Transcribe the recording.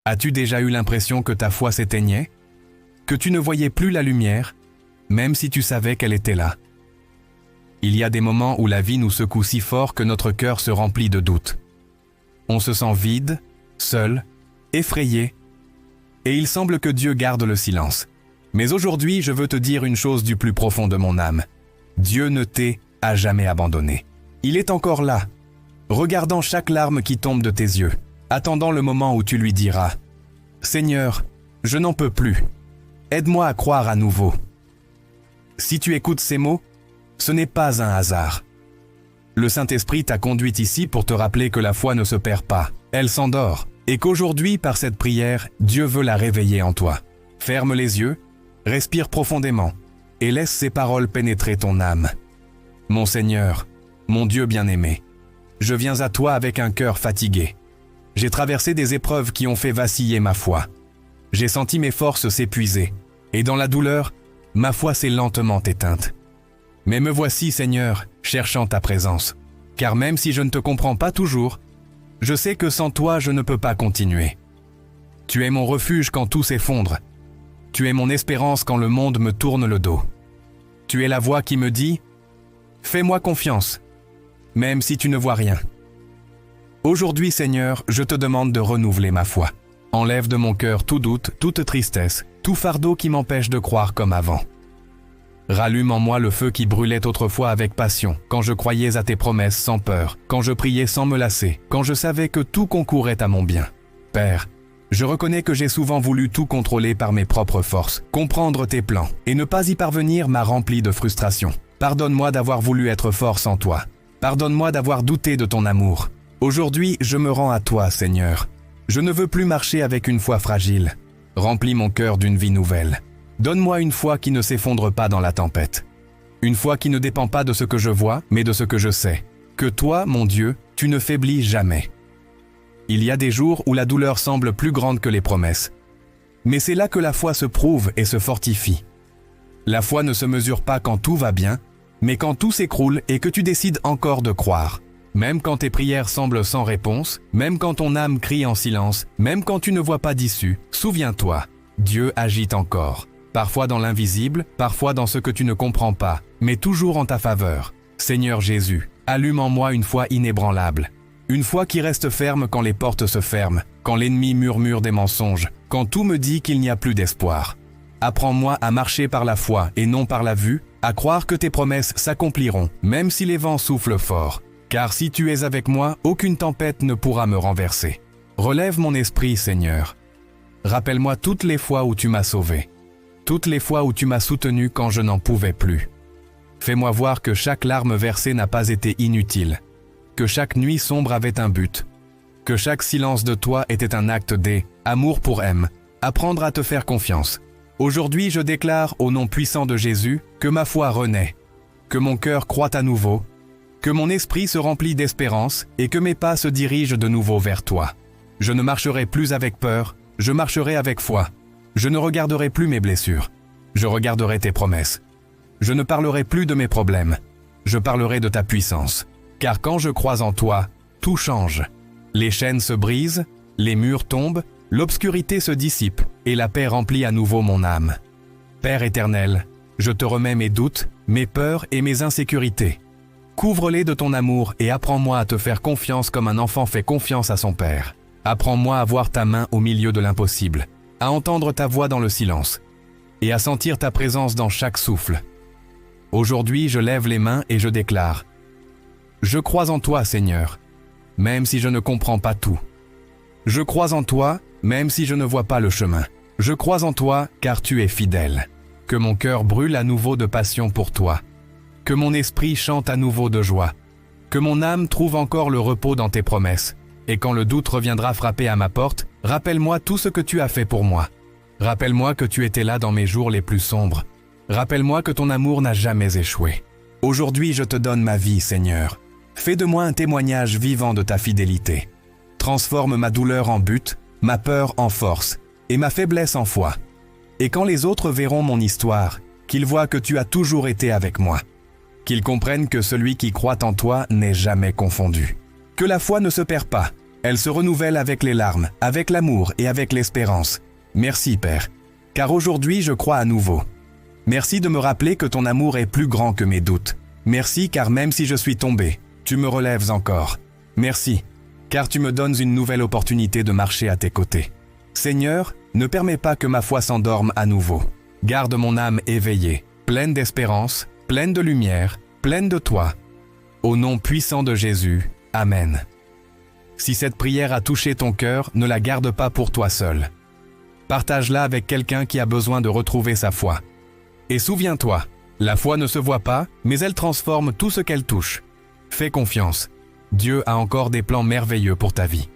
As-tu déjà eu l'impression que ta foi s'éteignait? Que tu ne voyais plus la lumière, même si tu savais qu'elle était là? Il y a des moments où la vie nous secoue si fort que notre cœur se remplit de doutes. On se sent vide, seul, effrayé, et il semble que Dieu garde le silence. Mais aujourd'hui, je veux te dire une chose du plus profond de mon âme. Dieu ne t'est à jamais abandonné. Il est encore là, regardant chaque larme qui tombe de tes yeux, attendant le moment où tu lui diras « Seigneur, je n'en peux plus. Aide-moi à croire à nouveau. » Si tu écoutes ces mots, ce n'est pas un hasard. Le Saint-Esprit t'a conduite ici pour te rappeler que la foi ne se perd pas, elle s'endort, et qu'aujourd'hui, par cette prière, Dieu veut la réveiller en toi. Ferme les yeux, respire profondément, et laisse ces paroles pénétrer ton âme. Mon Seigneur, mon Dieu bien-aimé, je viens à toi avec un cœur fatigué. J'ai traversé des épreuves qui ont fait vaciller ma foi. J'ai senti mes forces s'épuiser, et dans la douleur, ma foi s'est lentement éteinte. Mais me voici, Seigneur, cherchant ta présence. Car même si je ne te comprends pas toujours, je sais que sans toi, je ne peux pas continuer. Tu es mon refuge quand tout s'effondre. Tu es mon espérance quand le monde me tourne le dos. Tu es la voix qui me dit « Fais-moi confiance, même si tu ne vois rien. » Aujourd'hui, Seigneur, je te demande de renouveler ma foi. Enlève de mon cœur tout doute, toute tristesse, tout fardeau qui m'empêche de croire comme avant. Rallume en moi le feu qui brûlait autrefois avec passion, quand je croyais à tes promesses sans peur, quand je priais sans me lasser, quand je savais que tout concourait à mon bien. Père, je reconnais que j'ai souvent voulu tout contrôler par mes propres forces, comprendre tes plans, et ne pas y parvenir m'a rempli de frustration. Pardonne-moi d'avoir voulu être fort sans toi. Pardonne-moi d'avoir douté de ton amour. Aujourd'hui, je me rends à toi, Seigneur. Je ne veux plus marcher avec une foi fragile. Remplis mon cœur d'une vie nouvelle. Donne-moi une foi qui ne s'effondre pas dans la tempête. Une foi qui ne dépend pas de ce que je vois, mais de ce que je sais. Que toi, mon Dieu, tu ne faiblis jamais. Il y a des jours où la douleur semble plus grande que les promesses. Mais c'est là que la foi se prouve et se fortifie. La foi ne se mesure pas quand tout va bien, mais quand tout s'écroule et que tu décides encore de croire. Même quand tes prières semblent sans réponse, même quand ton âme crie en silence, même quand tu ne vois pas d'issue, souviens-toi, Dieu agit encore. Parfois dans l'invisible, parfois dans ce que tu ne comprends pas, mais toujours en ta faveur. Seigneur Jésus, allume en moi une foi inébranlable. Une foi qui reste ferme quand les portes se ferment, quand l'ennemi murmure des mensonges, quand tout me dit qu'il n'y a plus d'espoir. Apprends-moi à marcher par la foi et non par la vue, à croire que tes promesses s'accompliront, même si les vents soufflent fort. Car si tu es avec moi, aucune tempête ne pourra me renverser. Relève mon esprit, Seigneur. Rappelle-moi toutes les fois où tu m'as sauvé. Toutes les fois où tu m'as soutenu quand je n'en pouvais plus. Fais-moi voir que chaque larme versée n'a pas été inutile, que chaque nuit sombre avait un but, que chaque silence de toi était un acte d'amour pour apprendre à te faire confiance. Aujourd'hui, je déclare au nom puissant de Jésus que ma foi renaît, que mon cœur croît à nouveau, que mon esprit se remplit d'espérance et que mes pas se dirigent de nouveau vers toi. Je ne marcherai plus avec peur, je marcherai avec foi. Je ne regarderai plus mes blessures, je regarderai tes promesses. Je ne parlerai plus de mes problèmes, je parlerai de ta puissance. Car quand je crois en toi, tout change. Les chaînes se brisent, les murs tombent, l'obscurité se dissipe et la paix remplit à nouveau mon âme. Père éternel, je te remets mes doutes, mes peurs et mes insécurités. Couvre-les de ton amour et apprends-moi à te faire confiance comme un enfant fait confiance à son père. Apprends-moi à voir ta main au milieu de l'impossible, à entendre ta voix dans le silence et à sentir ta présence dans chaque souffle. Aujourd'hui, je lève les mains et je déclare « Je crois en toi, Seigneur, même si je ne comprends pas tout. Je crois en toi, même si je ne vois pas le chemin. Je crois en toi, car tu es fidèle. Que mon cœur brûle à nouveau de passion pour toi. Que mon esprit chante à nouveau de joie. Que mon âme trouve encore le repos dans tes promesses. Et quand le doute reviendra frapper à ma porte, rappelle-moi tout ce que tu as fait pour moi. Rappelle-moi que tu étais là dans mes jours les plus sombres. Rappelle-moi que ton amour n'a jamais échoué. Aujourd'hui, je te donne ma vie, Seigneur. Fais de moi un témoignage vivant de ta fidélité. Transforme ma douleur en but, ma peur en force, et ma faiblesse en foi. Et quand les autres verront mon histoire, qu'ils voient que tu as toujours été avec moi. Qu'ils comprennent que celui qui croit en toi n'est jamais confondu. Que la foi ne se perd pas, Elle se renouvelle avec les larmes, avec l'amour et avec l'espérance. Merci, Père, car aujourd'hui je crois à nouveau. Merci de me rappeler que ton amour est plus grand que mes doutes. Merci car même si je suis tombé, tu me relèves encore. Merci, car tu me donnes une nouvelle opportunité de marcher à tes côtés. Seigneur, ne permets pas que ma foi s'endorme à nouveau. Garde mon âme éveillée, pleine d'espérance, pleine de lumière, pleine de toi. Au nom puissant de Jésus, Amen. Si cette prière a touché ton cœur, ne la garde pas pour toi seul. Partage-la avec quelqu'un qui a besoin de retrouver sa foi. Et souviens-toi, la foi ne se voit pas, mais elle transforme tout ce qu'elle touche. Fais confiance. Dieu a encore des plans merveilleux pour ta vie.